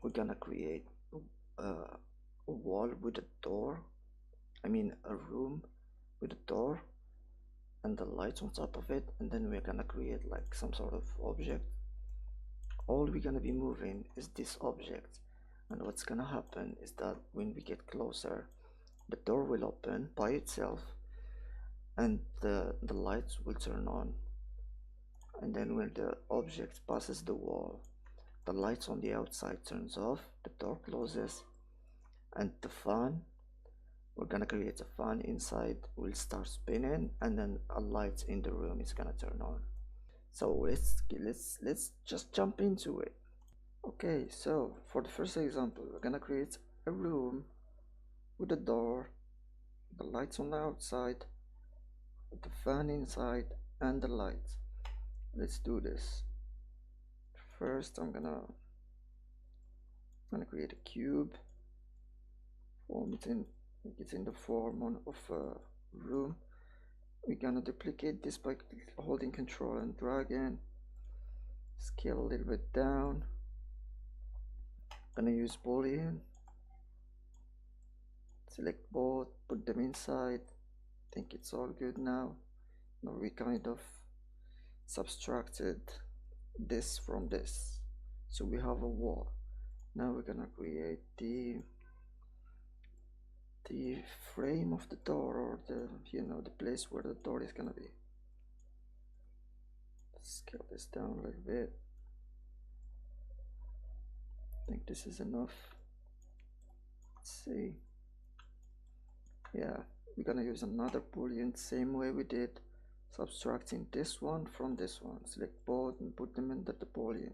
we're gonna create a wall with a door, I mean a room with a door and the lights on top of it, and then we're gonna create like some sort of object. All we're gonna be moving is this object, and what's gonna happen is that when we get closer, the door will open by itself and the lights will turn on, and then when the object passes the wall, the lights on the outside turns off, the door closes, and the fan, we're gonna create a fan inside, will start spinning, and then a light in the room is gonna turn on. So let's just jump into it. Okay, so for the first example, we're gonna create a room with a door, the lights on the outside, the fan inside, and the lights. Let's do this. First, I'm gonna create a cube, form it in, make it in the form of a room. We're gonna duplicate this by holding Control and dragging. Scale a little bit down. Gonna use boolean. Select both, put them inside. Think it's all good now. Now we kind of subtracted this from this, so we have a wall. Now we're gonna create the frame of the door, or the the place where the door is gonna be. Scale this down a little bit. I think this is enough. Let's see. Yeah, we're gonna use another boolean, same way we did, subtracting this one from this one. Select both and put them into the boolean,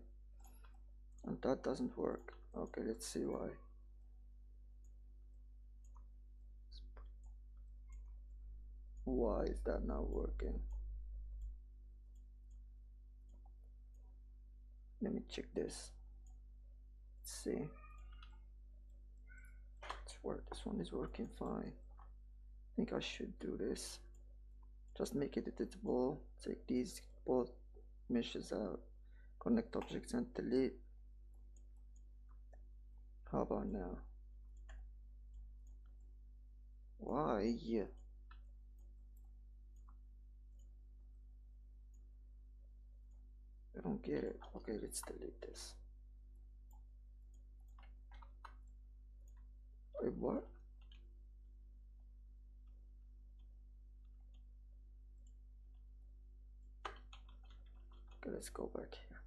and that doesn't work. Okay, let's see why. Why is that not working? Let me check this. Let's see. This one is working fine. I think I should do this. Just make it editable. Take these both meshes out. Connect objects and delete. How about now? Why? I don't get it. Okay, let's delete this. Wait, what? Okay, let's go back here.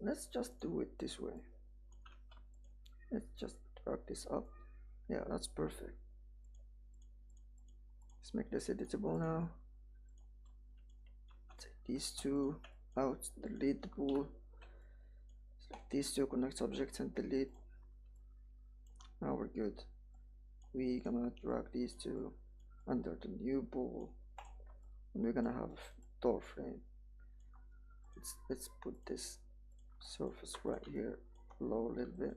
Let's just do it this way. Let's just drag this up. Yeah, that's perfect. Let's make this editable now. Take these two out, delete the bool. Select these two, connect objects and delete. Now we're good. We're gonna drag these two under the new bool, and we're gonna have a door frame. Let's put this surface right here, low a little bit.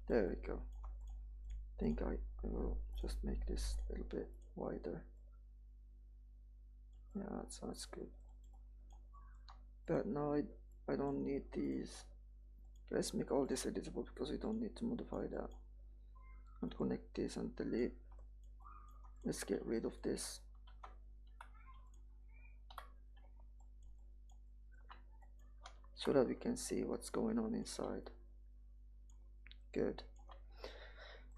There we go. I think I will just make this a little bit wider. Yeah, that's good. But now I don't need these. Let's make all this editable because we don't need to modify that. And connect this and delete. Let's get rid of this. So that we can see what's going on inside. Good.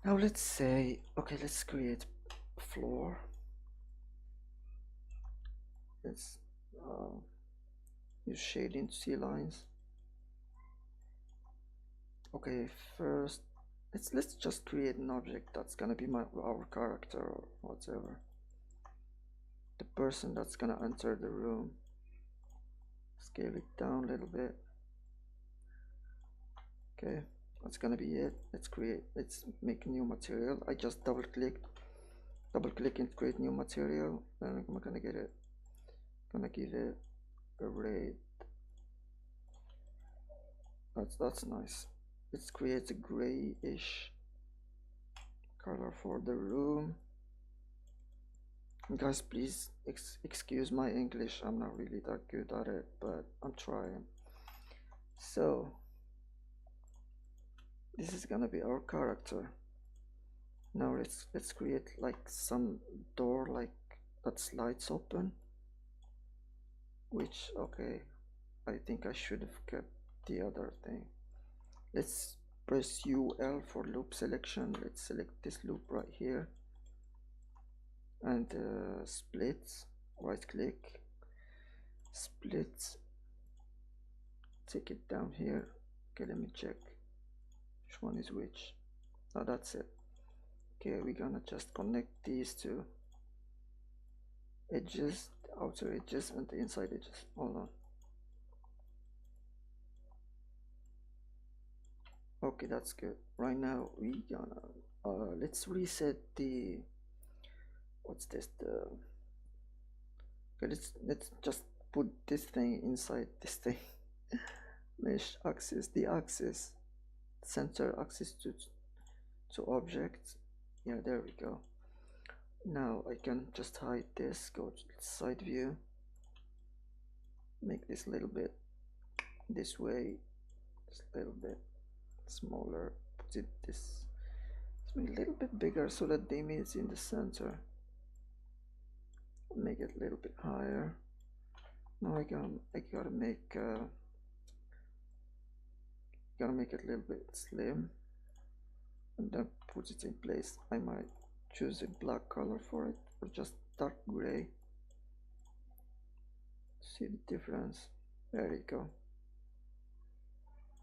Now let's say, okay, let's create a floor. Let's use shading to see lines. Okay, first let's just create an object that's gonna be our character or whatever. The person that's gonna enter the room. Scale it down a little bit. Okay, that's gonna be it. Let's make a new material. I just double click and create new material, and I'm gonna give it a rate That's nice. It creates a grayish color for the room. Guys, please excuse my English. I'm not really that good at it, but I'm trying. So this is gonna be our character. Now let's create like some door like that slides open. Which, okay, I think I should have kept the other thing. Let's press UL for loop selection. Let's select this loop right here and split, right click, split, take it down here. Okay, let me check which one is which. Oh, that's it. Okay, we're gonna just connect these two edges, the outer edges and the inside edges. Hold on. Okay, that's good. Right now we gonna let's reset the, what's this, the, okay, let's just put this thing inside this thing. Mesh axis, the axis, center axis to objects. Yeah, there we go. Now I can just hide this, go to side view, make this a little bit this way, just a little bit smaller, put it this, let's make it a little bit bigger so that the image is in the center, make it a little bit higher. Now I gotta make it a little bit slim and then put it in place. I might choose a black color for it or just dark gray. See the difference? There you go.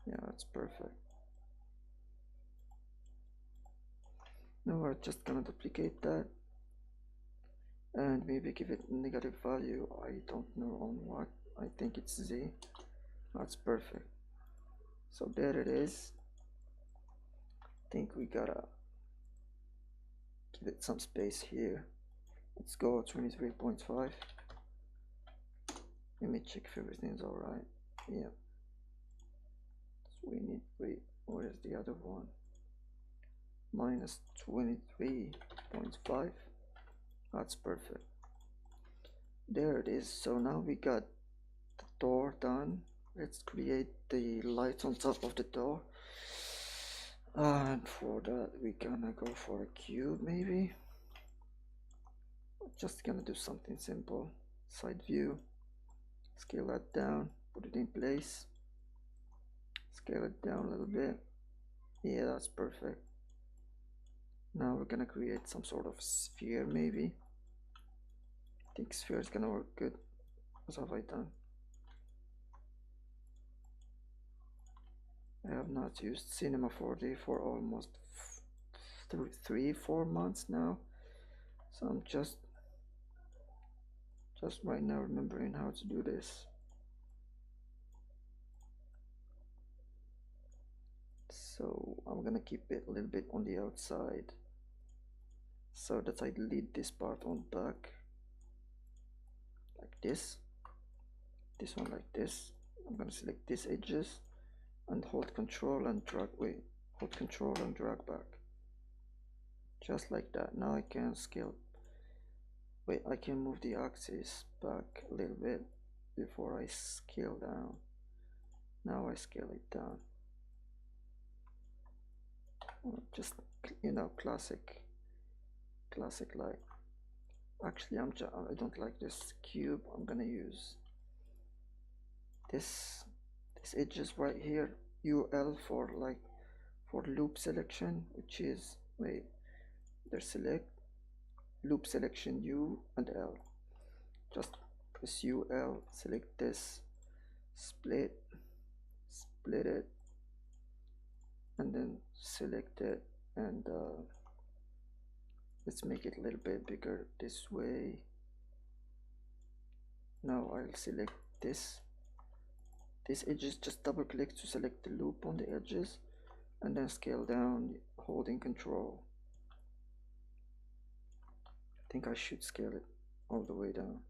Yeah, that's perfect. Now we're just gonna duplicate that and maybe give it negative value. I don't know on what. I think it's Z. That's perfect. So there it is. I think we gotta give it some space here. Let's go 23.5. Let me check if everything's alright. Yeah. So we need, wait, where's the other one? Minus 23.5. That's perfect. There it is. So now we got the door done. Let's create the lights on top of the door. And for that we're gonna go for a cube maybe. Just gonna do something simple. Side view, scale that down, put it in place, scale it down a little bit. Yeah, that's perfect. Now we're gonna create some sort of sphere maybe. I think sphere is gonna work good. What have I done? I have not used Cinema 4D for almost 3-4 months now, so I'm just right now remembering how to do this. So I'm gonna keep it a little bit on the outside so that I delete this part on back like this one like this. I'm gonna select these edges and hold control and drag, wait, hold control and drag back, just like that. Now I can scale, wait, I can move the axis back a little bit before I scale down. Now I scale it down. Just, you know, classic like. Actually, I don't like this cube. I'm gonna use this edges right here, UL for like for loop selection, which is, wait, there's select, loop selection U and L. Just press UL, select this, split it, and then select it, and let's make it a little bit bigger this way. Now I'll select these edges, just double click to select the loop on the edges and then scale down holding control. I think I should scale it all the way down.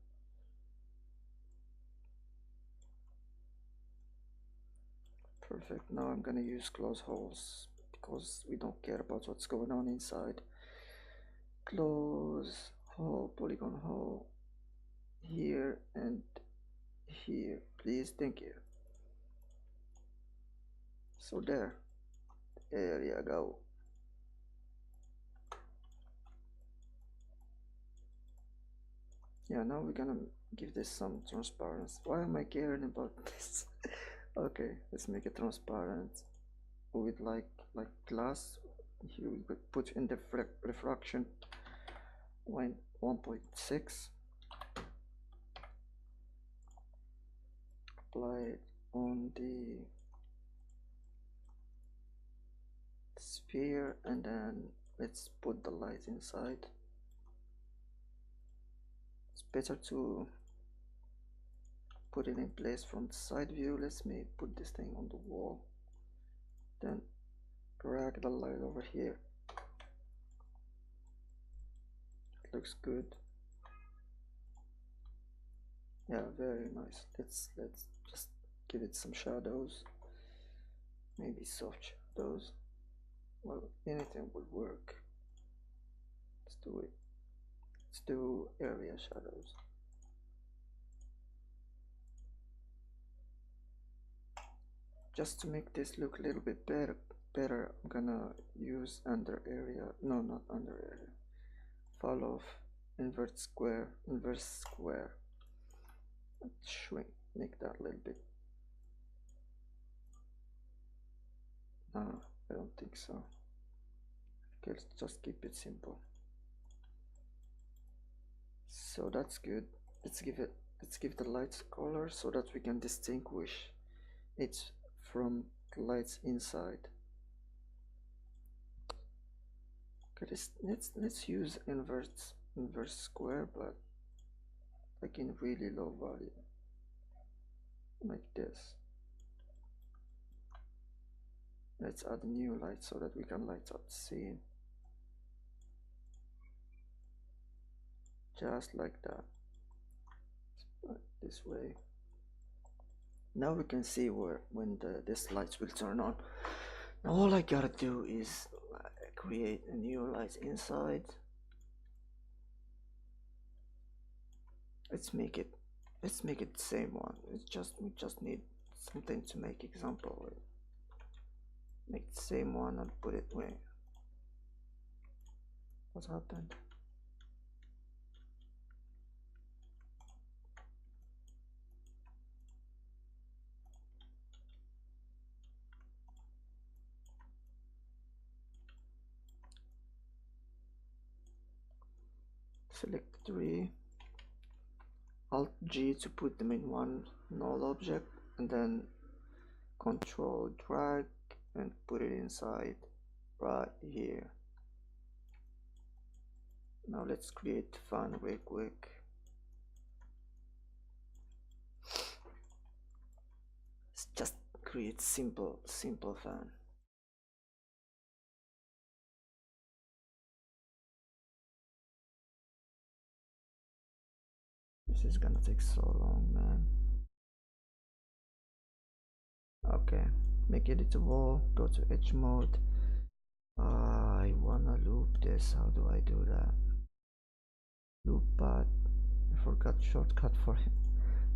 Perfect. Now I'm gonna use close holes because we don't care about what's going on inside. Close hole, polygon hole here and here, please. Thank you. So there you go. Yeah, now we're gonna give this some transparency. Why am I caring about this? Okay, let's make it transparent with like glass. Here we could put in the refraction 1.6. Apply it on the sphere, and then let's put the light inside. It's better to put it in place from the side view. Let's put this thing on the wall, then drag the light over here. It looks good. Yeah, very nice. Let's just give it some shadows, maybe soft shadows. Well, anything would work. Let's do it. Let's do area shadows. Just to make this look a little bit better, I'm gonna use under area. No, not under area. Fall off, invert square, inverse square. Let's shrink, make that a little bit. No, I don't think so. Okay, let's just keep it simple. So that's good. Let's give the lights color so that we can distinguish it from the lights inside. Okay, let's use inverse square, but like in really low value, like this. Let's add a new light so that we can light up the scene. Just like that. This way. Now we can see when this lights will turn on. Now all I gotta do is create a new light inside. Let's make it the same one. We just need something to make example with. Make the same one and put it where. What happened? Select 3, Alt G to put them in one null object, and then Control drag and put it inside right here. Now let's create fun real quick. Let's just create simple fan. This is gonna take so long, man. Okay, make editable, go to edge mode. I wanna loop this. How do I do that? Loop path. I forgot shortcut for him.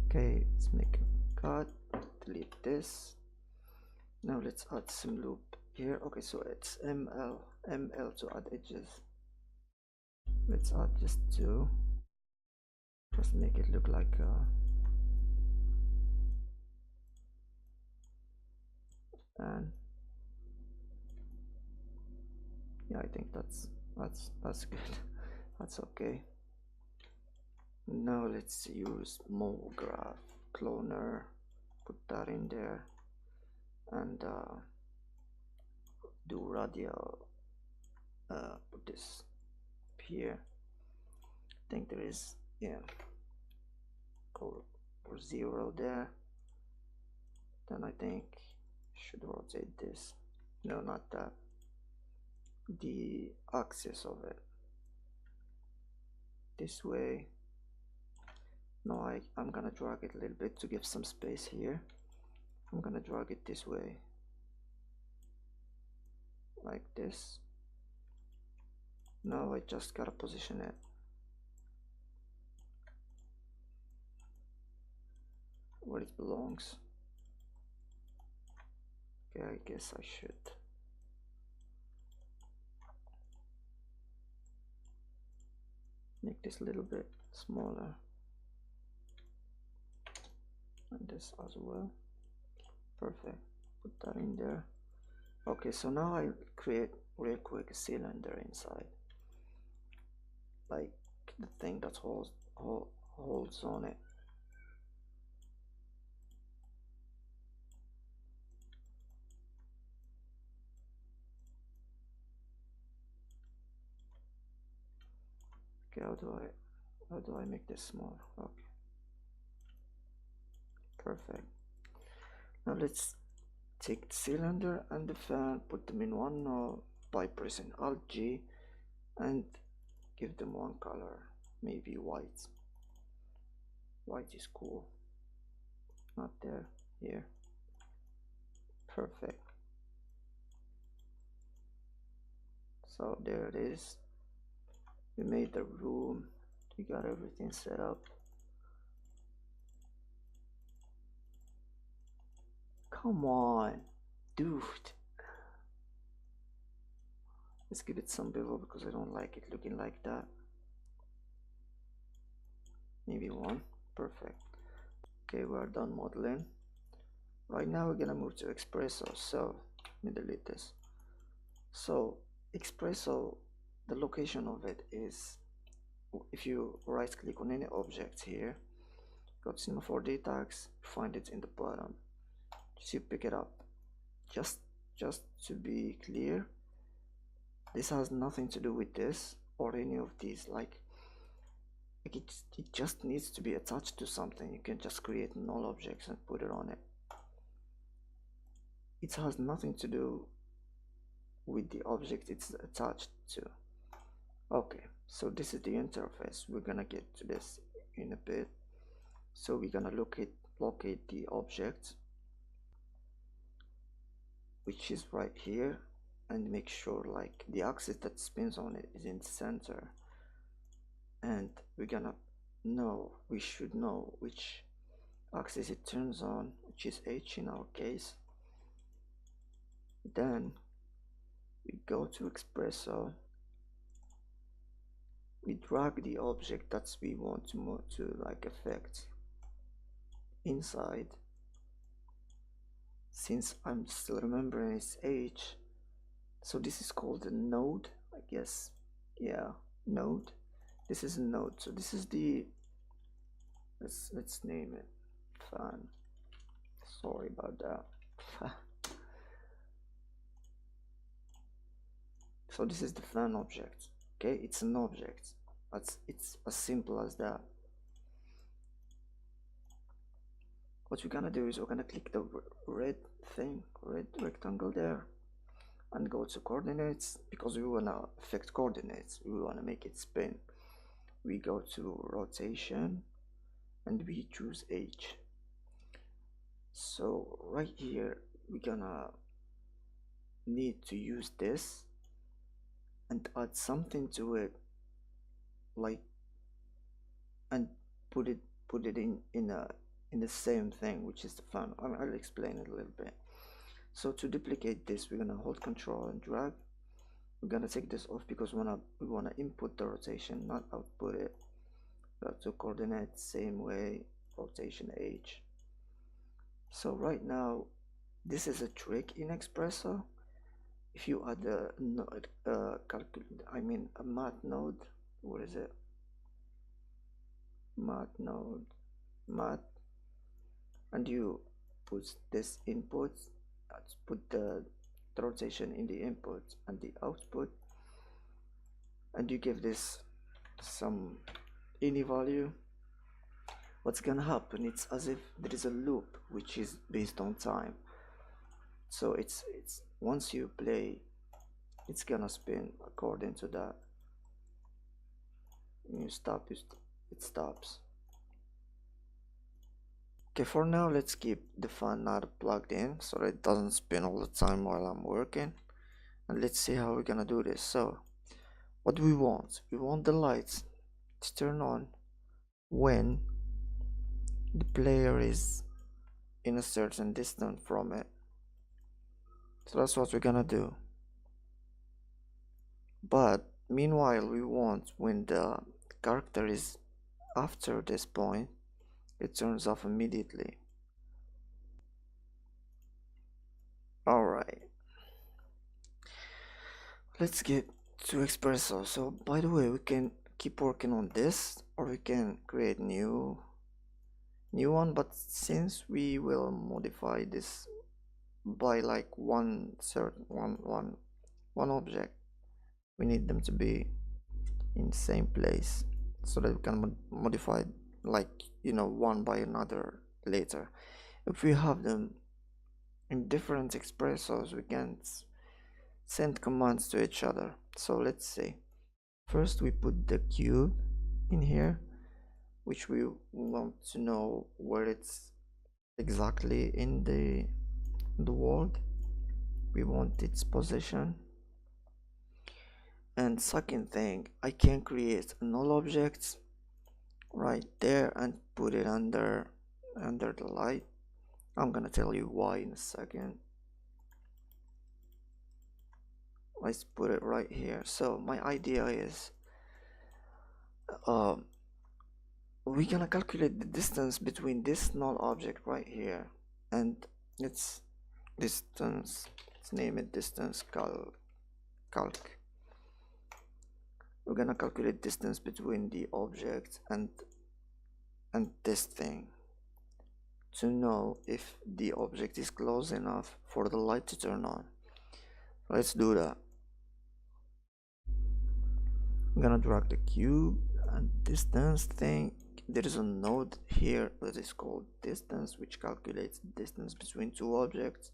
Okay, let's make a cut, delete this. Now let's add some loop here. Okay, so it's ML to add edges. Let's add just 2. Just make it look like a fan. Yeah, I think that's good. That's okay. Now let's use MoGraph cloner, put that in there, and do radial. Put this here. I think there is, yeah, go for 0 there. Then I think should rotate this. No, not that. The axis of it this way. No, I'm gonna drag it a little bit to give some space here. I'm gonna drag it this way, like this. Now I just gotta position it where it belongs. Okay, I guess I should make this a little bit smaller, and this as well. Perfect. Put that in there. Okay, so now I create real quick a cylinder inside, like the thing that holds on it. Okay, how do I make this small? Okay, perfect. Now let's take the cylinder and the fan, put them in one node by pressing Alt G and give them one color, maybe white. White is cool. Not there, here. Perfect. So there it is. We made the room. We got everything set up. Come on, dude. Let's give it some bevel because I don't like it looking like that. Maybe one. Perfect. Okay, we're done modeling. Right now we're gonna move to Xpresso. So let me delete this. So Xpresso, the location of it is, if you right click on any object here, go to Cinema 4D tags, find it in the bottom. Just you pick it up. Just to be clear, this has nothing to do with this or any of these. Like it just needs to be attached to something. You can just create null objects and put it on it. It has nothing to do with the object it's attached to. Okay, so this is the interface. We're gonna get to this in a bit. So we're gonna locate the object, which is right here, and make sure like the axis that spins on it is in the center. And we're gonna know, we should know which axis it turns on, which is H in our case. Then we go to Xpresso, we drag the object that we want to move to like affect inside. Since I'm still remembering it's H, so this is called a node, I guess. Yeah, node. This is a node. So this is the, let's name it fan. Sorry about that. So this is the fan object. Okay, it's an object. It's as simple as that. What we're gonna do is we're gonna click the red rectangle there, and go to coordinates, because we wanna affect coordinates. We wanna make it spin. We go to rotation and we choose H. So right here we're gonna need to use this and add something to it, like, and put it in the same thing, which is the fan. I'll explain it a little bit. So to duplicate this, we're gonna hold Control and drag. We're gonna take this off because we wanna input the rotation, not output it. Go to coordinates, same way, rotation H. So right now, this is a trick in Xpresso. If you add a node, a math node, what is it? Math node, math, and you put this input, put the rotation in the input and the output, and you give this some any value. What's gonna happen? It's as if there is a loop which is based on time. So it's once you play, it's gonna spin according to that. When you stop, it stops. Okay, for now let's keep the fan not plugged in so that it doesn't spin all the time while I'm working. And let's see how we're gonna do this. So what do we want? We want the lights to turn on when the player is in a certain distance from it. So that's what we're gonna do. But meanwhile, we want when the character is after this point, it turns off immediately. Alright, let's get to Xpresso. So by the way, we can keep working on this or we can create new one, but since we will modify this by like one certain one object, we need them to be in the same place so that we can modify like one by another later. If we have them in different expressos, we can send commands to each other. So let's say first we put the cube in here, which we want to know where it's exactly in the world. We want its position. And second thing, I can create null objects right there and put it under the light. I'm gonna tell you why in a second. Let's put it right here. So my idea is we're gonna calculate the distance between this null object right here and its distance. Let's name it distance calc. We're gonna calculate distance between the object and this thing to know if the object is close enough for the light to turn on. Let's do that. I'm gonna drag the cube and distance thing. There is a node here that is called distance, which calculates distance between two objects.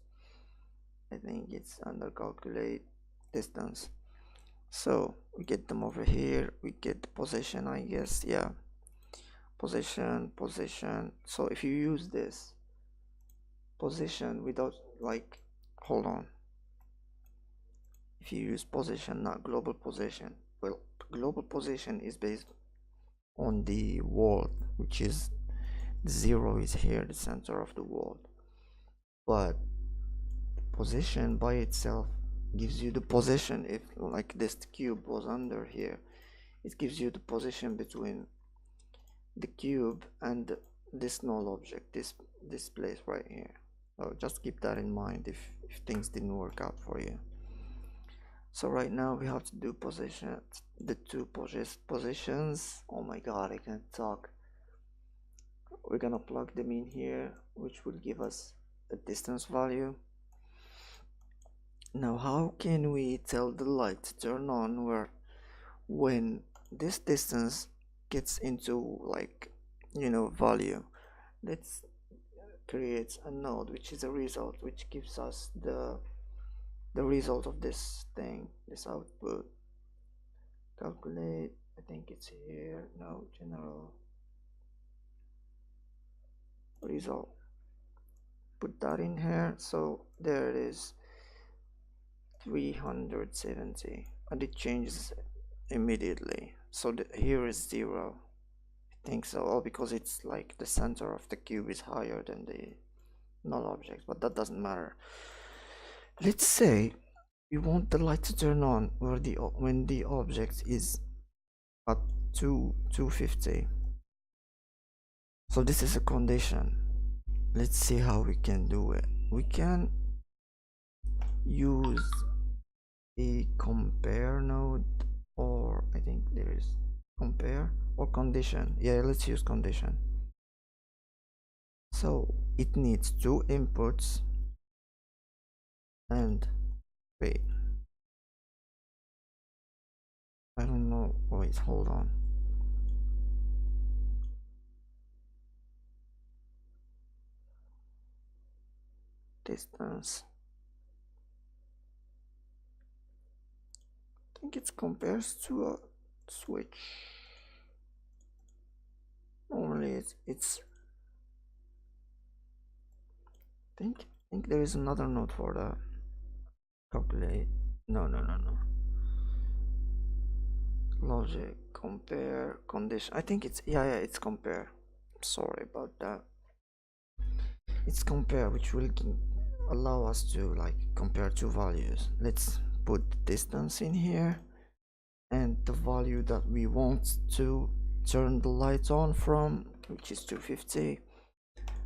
I think it's under calculate distance. So we get them over here. We get the position, I guess. Yeah, position. So if you use this position without like, hold on, if you use position, not global position, well, global position is based on the world, which is 0 is here, the center of the world, but position by itself gives you the position. If like this cube was under here, it gives you the position between the cube and this null object, this place right here. So just keep that in mind if things didn't work out for you. So right now we have to do position, the two positions. Oh my god, I can't talk. We're gonna plug them in here, which will give us a distance value. Now how can we tell the light to turn on when this distance gets into like value? Let's create a node which is a result, which gives us the result of this thing, this output. Calculate, I think it's here. No, general result, put that in here. So there it is, 370, and it changes immediately. So here is 0. I think so. Oh, because it's like the center of the cube is higher than the null object, but that doesn't matter. Let's say we want the light to turn on when the object is at 250. So this is a condition. Let's see how we can do it. We can use a compare node, or I think there is compare or condition. Yeah, let's use condition. So it needs two inputs and wait, I don't know, wait, hold on. Distance, I think it compares to a switch. Normally it's think there is another node for the calculate. No. Logic, compare, condition. I think it's yeah, it's compare. Sorry about that. It's compare, which will allow us to like compare two values. Let's put the distance in here and the value that we want to turn the lights on from, which is 250,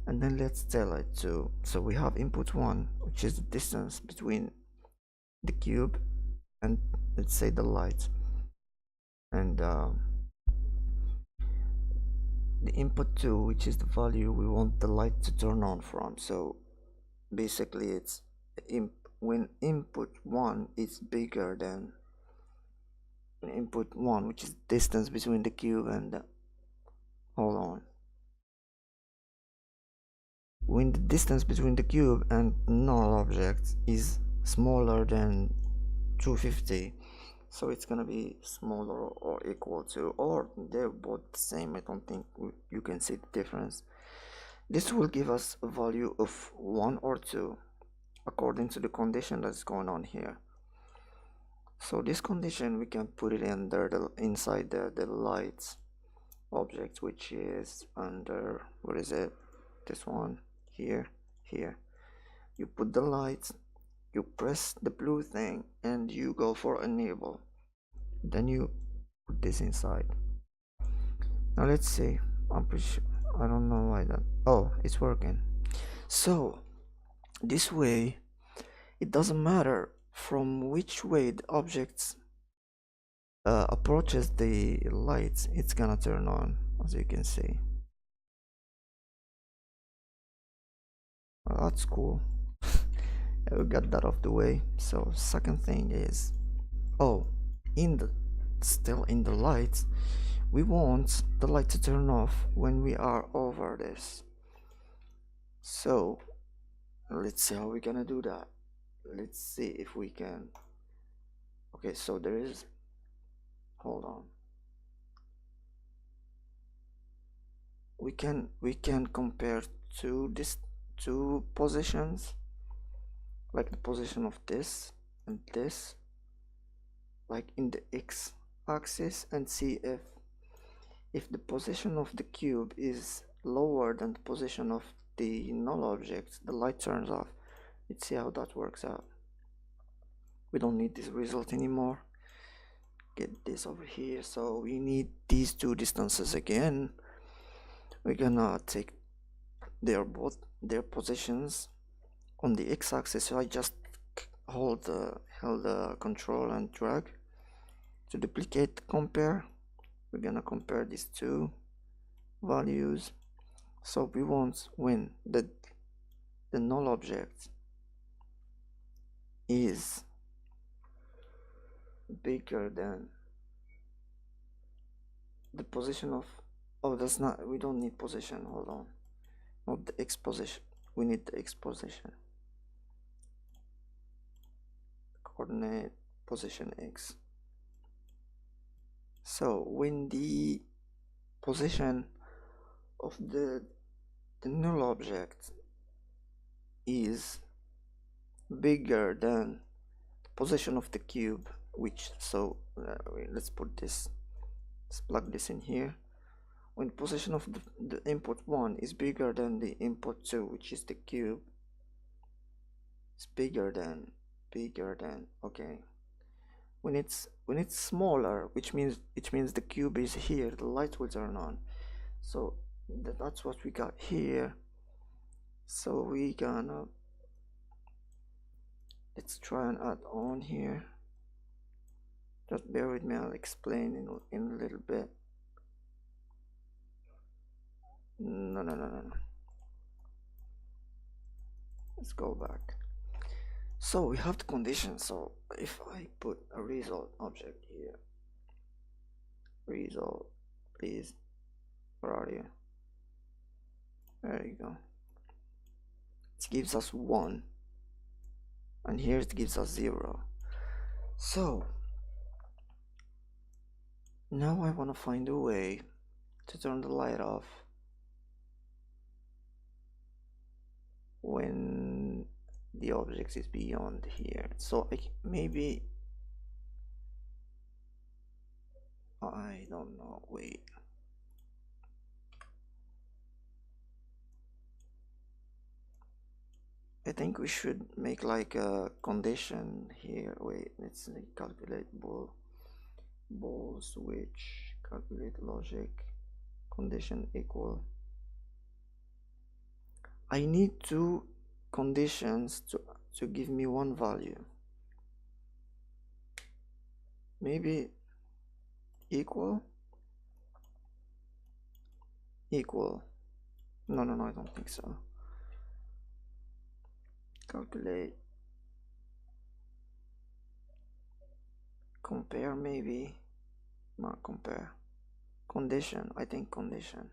and then let's tell it to, so we have input 1, which is the distance between the cube and let's say the light, and the input 2, which is the value we want the light to turn on from. So basically it's when input 1 is bigger than input 1, which is distance between the cube and the, hold on, when the distance between the cube and null object is smaller than 250, so it's gonna be smaller or equal to, or they're both the same. I don't think you can see the difference. This will give us a value of 1 or 2 according to the condition that's going on here. So this condition we can put it under inside the lights object, which is under, what is it, this one here. You put the lights, you press the blue thing and you go for enable, then you put this inside. Now let's see, I'm pretty sure, I don't know why that, oh, it's working. So this way it doesn't matter from which way the objects approaches the lights, it's gonna turn on, as you can see. Well, that's cool. We got that off the way. So second thing is, oh, still in the lights, we want the light to turn off when we are over this. So let's see how we're gonna do that. Let's see if we can. Okay, so there is, hold on, we can compare two positions, like the position of this and this, like in the x axis, and see if the position of the cube is lower than the position of the null object, the light turns off. Let's see how that works out. We don't need this result anymore. Get this over here. So we need these two distances again. We're gonna take both their positions on the x-axis. So I just held the control and drag to duplicate compare. We're gonna compare these two values. So we want when the null object is bigger than the position of, oh, that's not, we don't need position, hold on, not the x position, we need the x position, coordinate position x. So when the position of the null object is bigger than the position of the cube, which, so let's put this, let's plug this in here. When the position of the input 1 is bigger than the input 2, which is the cube, it's bigger than, okay, when it's smaller, which means the cube is here, the light will turn on. So that's what we got here. So we gonna, let's try and add on here. Just bear with me, I'll explain in a little bit. No. Let's go back. So we have the condition. So if I put a result object here, result, please, where are you? There you go. It gives us 1, and here it gives us 0. So now I want to find a way to turn the light off when the object is beyond here. So maybe I don't know, wait. I think we should make like a condition here. Wait, let's calculate bool switch, calculate logic, condition equal. I need two conditions to give me one value. Maybe equal. No, I don't think so. Calculate, compare, maybe not compare, condition. I think condition.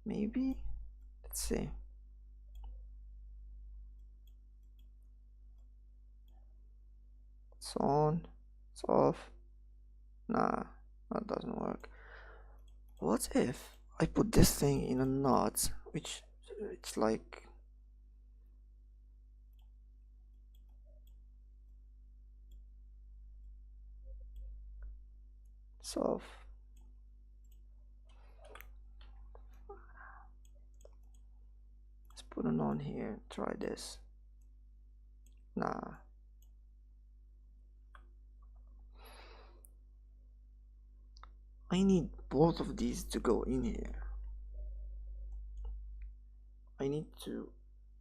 Maybe, let's see. It's on, it's off. Nah, that doesn't work. What if I put this thing in a knot, which it's like it's off. Let's put it on here. Try this. Nah. I need both of these to go in here. I need to,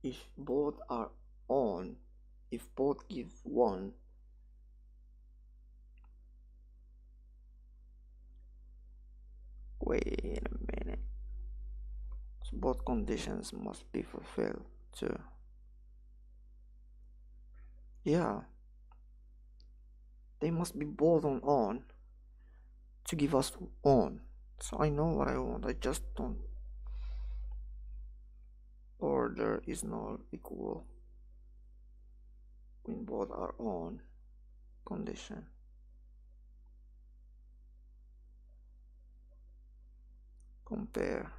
if both are on, if both give 1, wait a minute, so both conditions must be fulfilled too. Yeah, they must be both on to give us on. So I know what I want, I just don't. Order is not equal when both are on, condition. Compare,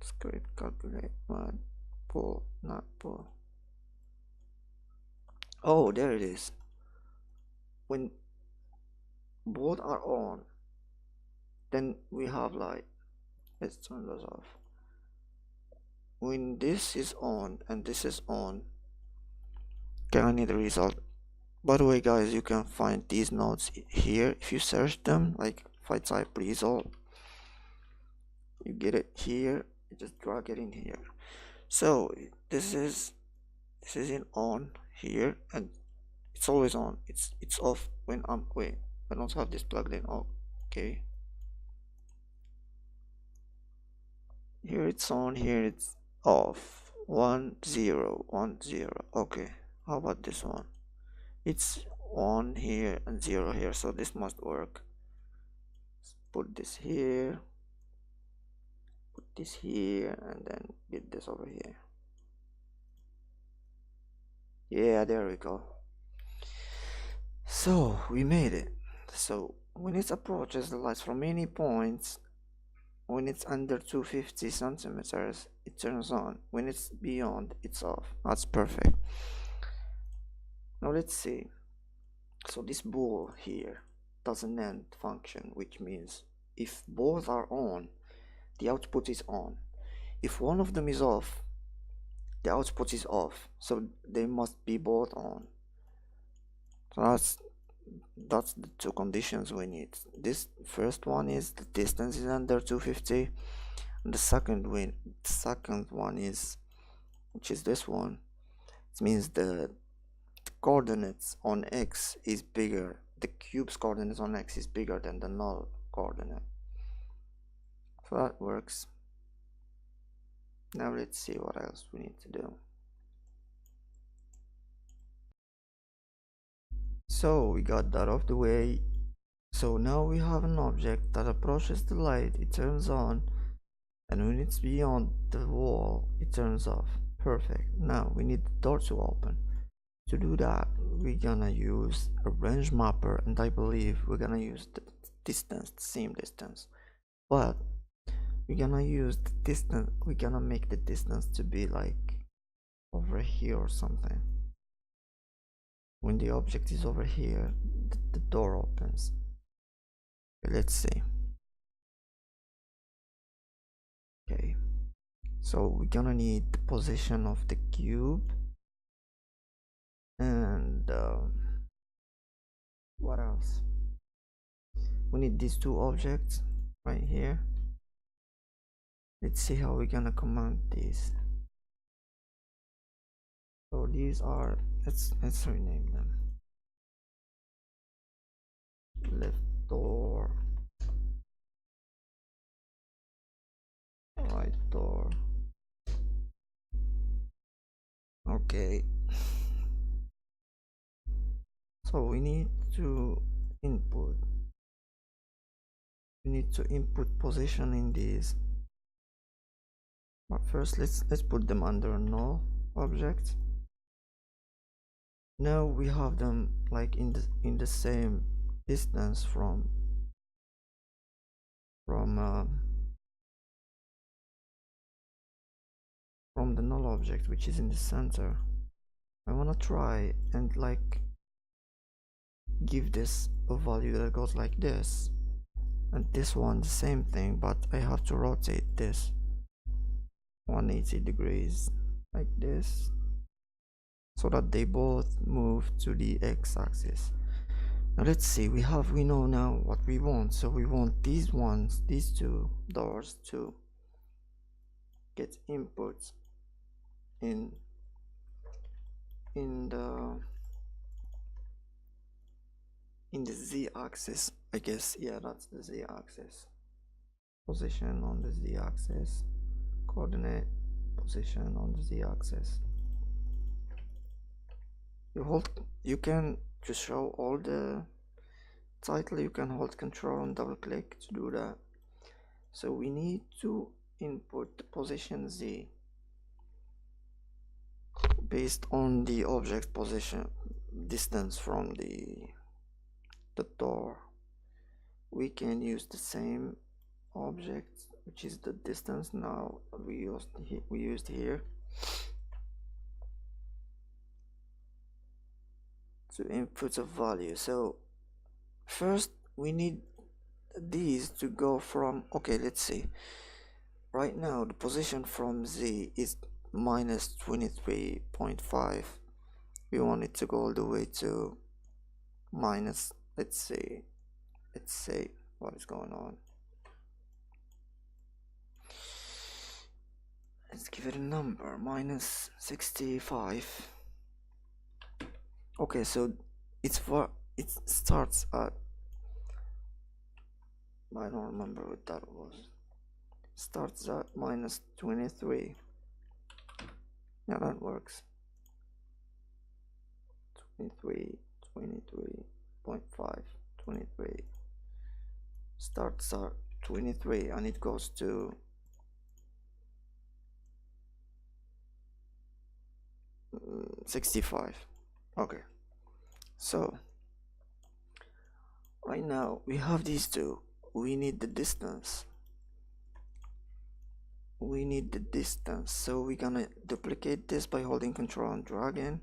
script, calculate, one, pull, not pull. Oh, there it is. When both are on, then we have like, let's turn those off. When this is on and this is on, okay, I need the result. By the way, guys, you can find these nodes here if you search them. Like if I type result, you get it here, you just drag it in here. So this is in on here, and it's always on. It's off when I'm, wait, I don't have this plugged in. Oh, okay, here it's on, here it's off. 1 0 1 0. Okay, how about this one? It's on here and 0 here, so this must work. Let's put this here, put this here, and then get this over here. Yeah, there we go. So we made it. So when it approaches the lights from any points, when it's under 250 centimeters, it turns on. When it's beyond, it's off. That's perfect. Now let's see. So this bool here does an AND function, which means if both are on, the output is on. If one of them is off, the output is off. So they must be both on. So that's the two conditions we need. This first one is the distance is under 250, and the second one is, which is this one, it means the coordinates on x is bigger, the cube's coordinates on x is bigger than the null coordinate. So that works. Now let's see what else we need to do. So we got that off the way. So now we have an object that approaches the light, it turns on, and when it's beyond the wall, it turns off. Perfect. Now we need the door to open. To do that, we're gonna use a range mapper, and I believe we're gonna use the distance, the same distance. but we're gonna use the distance, we're gonna make the distance to be like over here or something. When the object is over here, the door opens. Let's see. Okay, so we're gonna need the position of the cube, and what else? We need these two objects right here. Let's see how we're gonna command these. So these are, let's rename them. Left door, right door. Okay, so we need to input position in these, but first let's put them under null object. Now we have them like in the same distance from the null object, which is in the center. I wanna try and like give this a value that goes like this, and this one the same thing, but I have to rotate this 180 degrees like this, so that they both move to the x-axis. Now let's see, we know now what we want. So we want these two doors to get inputs in the z-axis, I guess. Yeah, that's the z-axis. Position on the z-axis, coordinate position on the z-axis. You can just show all the title. You can hold control and double click to do that. So we need to input the position z based on the object position distance from the door. We can use the same object, which is the distance. Now we used here to input a value. So first we need these to go from, okay, let's see. Right now the position from z is minus 23.5. we want it to go all the way to minus, let's say what is going on. Let's give it a number, minus 65. Okay, so it starts at, I don't remember what that was. Starts at minus 23. Yeah, that works. 23.5, 23. Starts at 23 and it goes to 65. Okay, so right now we have these two. We need the distance. So we're gonna duplicate this by holding control and dragging.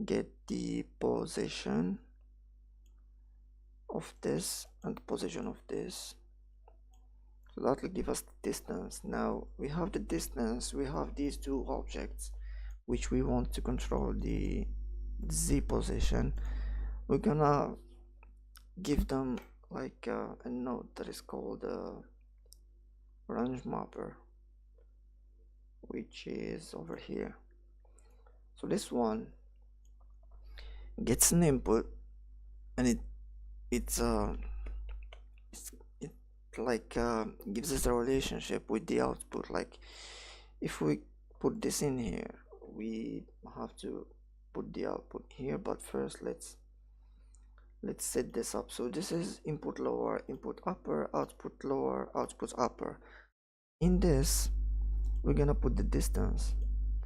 Get the position of this and the position of this. So that will give us the distance. Now we have the distance. We have these two objects which we want to control the z position. We're gonna give them like a node that is called range mapper, which is over here. So this one gets an input and it like gives us a relationship with the output. Like if we put this in here, we have to put the output here, but first let's set this up. So this is input lower, input upper, output lower, output upper. In this we're gonna put the distance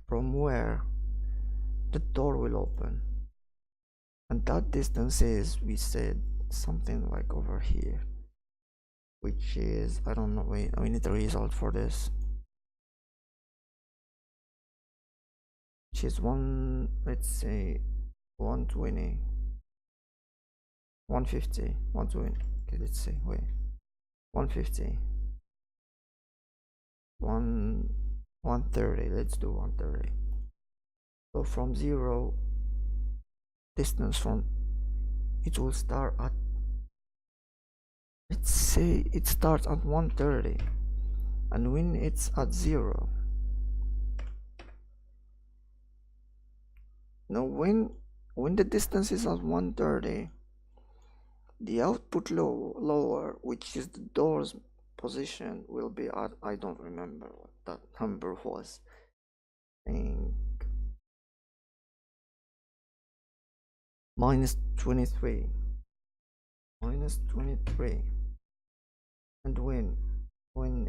from where the door will open, and that distance is, we said something like over here. which is, I don't know, wait, we need the result for this, which is one, let's say 120, 150, 120. Okay, let's see, wait, 150, 130, let's do 130. So from zero distance from, it will start at, let's say it starts at 130, and when it's at zero, now when the distance is at 130, the output lower, which is the door's position, will be at, I don't remember what that number was. I think minus 23. Minus 23. And when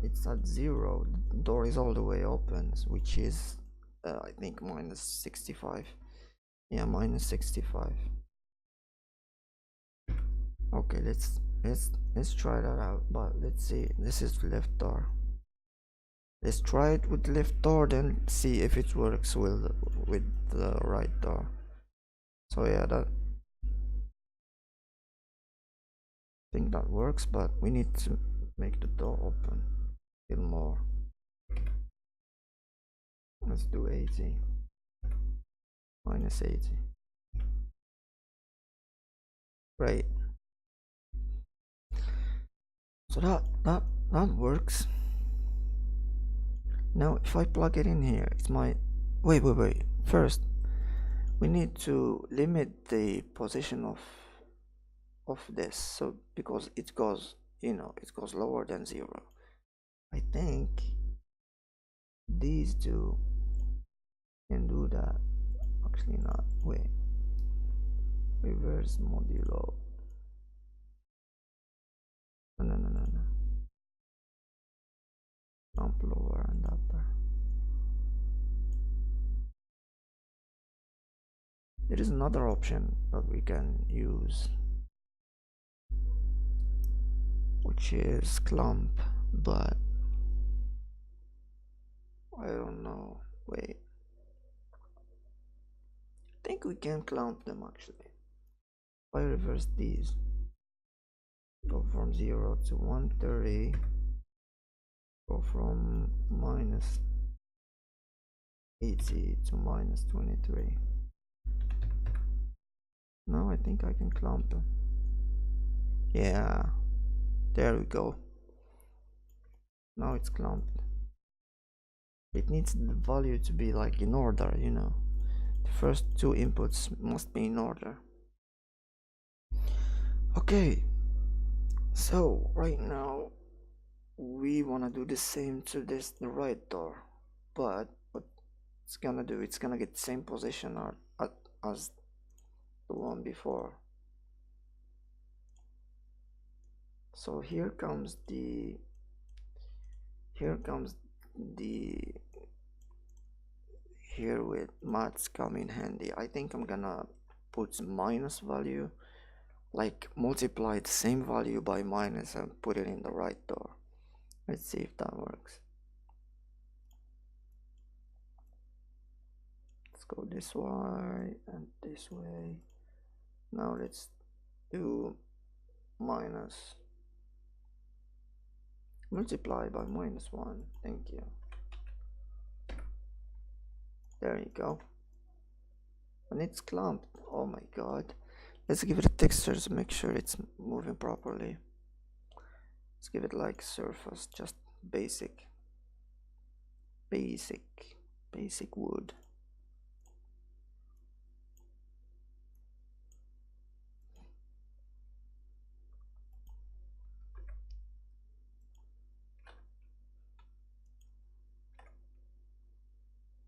it's at zero, the door is all the way open, which is I think minus 65. Yeah, minus 65. Okay, let's try that out, but let's see. This is left door. Let's try it with left door, then see if it works with the right door. So yeah, that, I think that works, but we need to make the door open a little more. Let's do 80. Minus 80. Right. So that works. Now if I plug it in here, it's my, wait. First, we need to limit the position of this, so because it goes, you know, it goes lower than zero. I think these two can do that. Actually not, wait, reverse modulo, no, dump lower and upper. There is another option that we can use, which is clump, but I don't know, wait, I think we can clump them actually. If I reverse these, go from 0 to 130, go from minus 80 to minus 23. Now I think I can clump them. Yeah, there we go. Now it's clumped. It needs the value to be like in order, you know. The first two inputs must be in order. Okay, so right now we want to do the same to the right door, but what it's gonna do, it's gonna get the same position as the one before. So here comes the here with maths come in handy. I think I'm gonna put minus value, like multiply the same value by minus and put it in the right door. Let's see if that works. Let's go this way and this way. Now let's do minus, multiply by -1. Thank you. There you go. And it's clumped. Oh my god. Let's give it a texture to make sure it's moving properly. Let's give it like surface, just basic wood.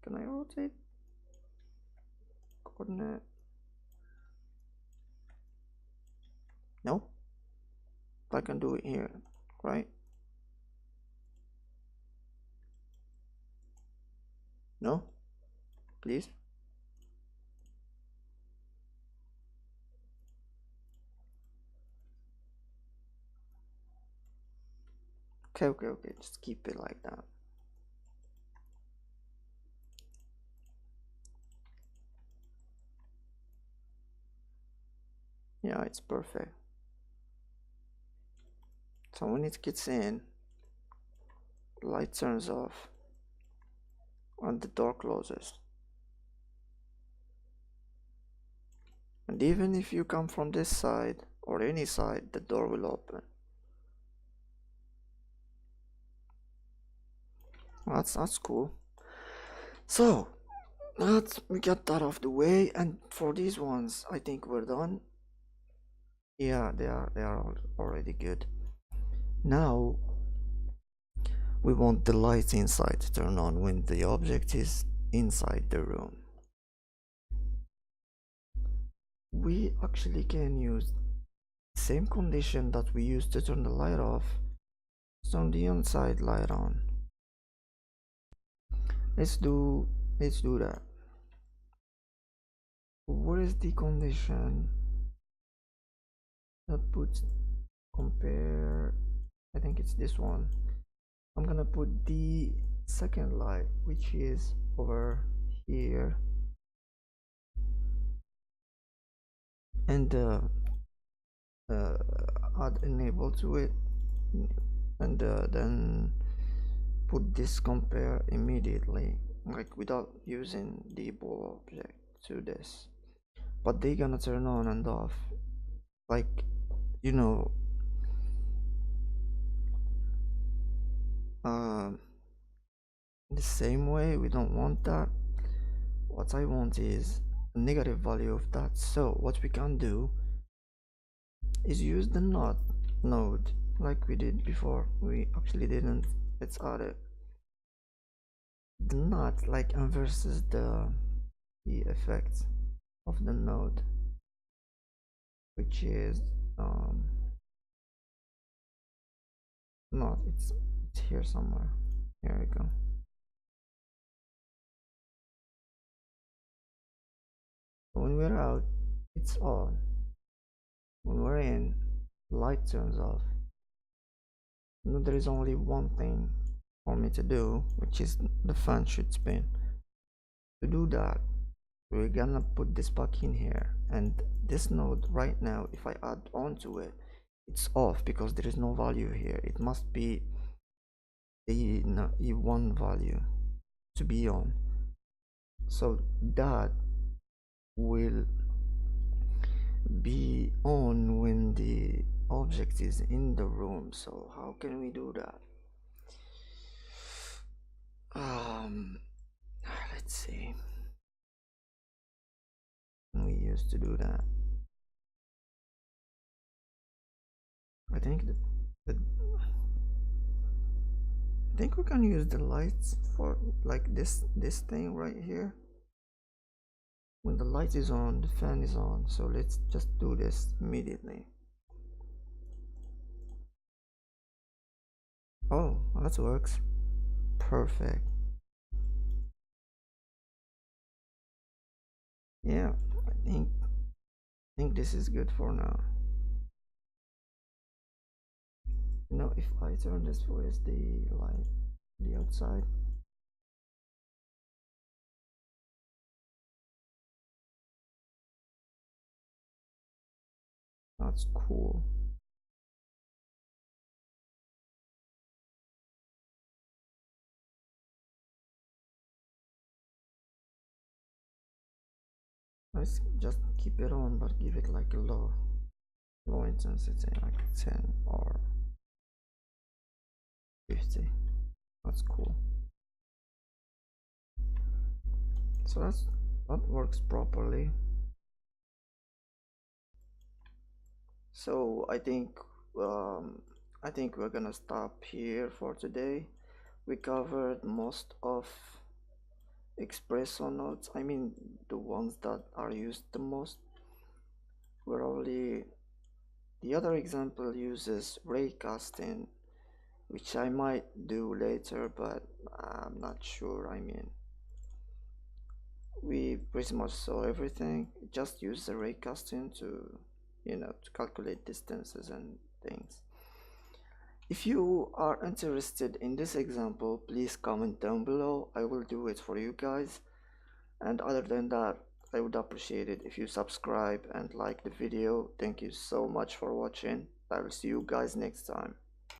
Can I rotate coordinate? No, I can do it here, right? No, please. Okay, just keep it like that. Yeah, it's perfect. So when it gets in, the light turns off and the door closes. And even if you come from this side or any side, the door will open. That's cool. So we got that off the way, and for these ones, I think we're done. Yeah, they are already good. Now we want the lights inside to turn on when the object is inside the room. We actually can use the same condition that we used to turn the light off, turn the inside light on. Let's do that. What is the condition that puts compare? I think it's this one. I'm gonna put the second light, which is over here, and add enable to it, and then put this compare immediately, like without using the bool object to this. But they gonna turn on and off, like, you know, um, the same way. We don't want that. What I want is a negative value of that. So what we can do is use the not node like we did before. We actually didn't. Let's add it. The not like inverses the effect of the node, which is not, it's here somewhere. Here we go. When we're out, it's on. When we're in, light turns off. Now there is only one thing for me to do, which is the fan should spin. To do that, we're gonna put this back in here, and this node right now, if I add on to it, it's off because there is no value here. It must be a one value to be on. So that will be on when the object is in the room. So how can we do that? um let's see, we used to do that. I think that I think we can use the lights for like this thing right here. When the light is on, the fan is on. So let's just do this immediately. Oh, that works. Perfect. Yeah, I think this is good for now. You know, if I turn this towards the light, the outside, that's cool. Let's just keep it on, but give it like a low intensity, like 10 or 50. That's cool. So that works properly. So I think we're gonna stop here for today. We covered most of Xpresso nodes. I mean, the ones that are used the most. We're only The other example uses raycasting, which I might do later, but I'm not sure. I mean, we pretty much saw everything. Just use the raycasting to, to calculate distances and things. If you are interested in this example, please comment down below. I will do it for you guys. And other than that, I would appreciate it if you subscribe and like the video. Thank you so much for watching. I will see you guys next time.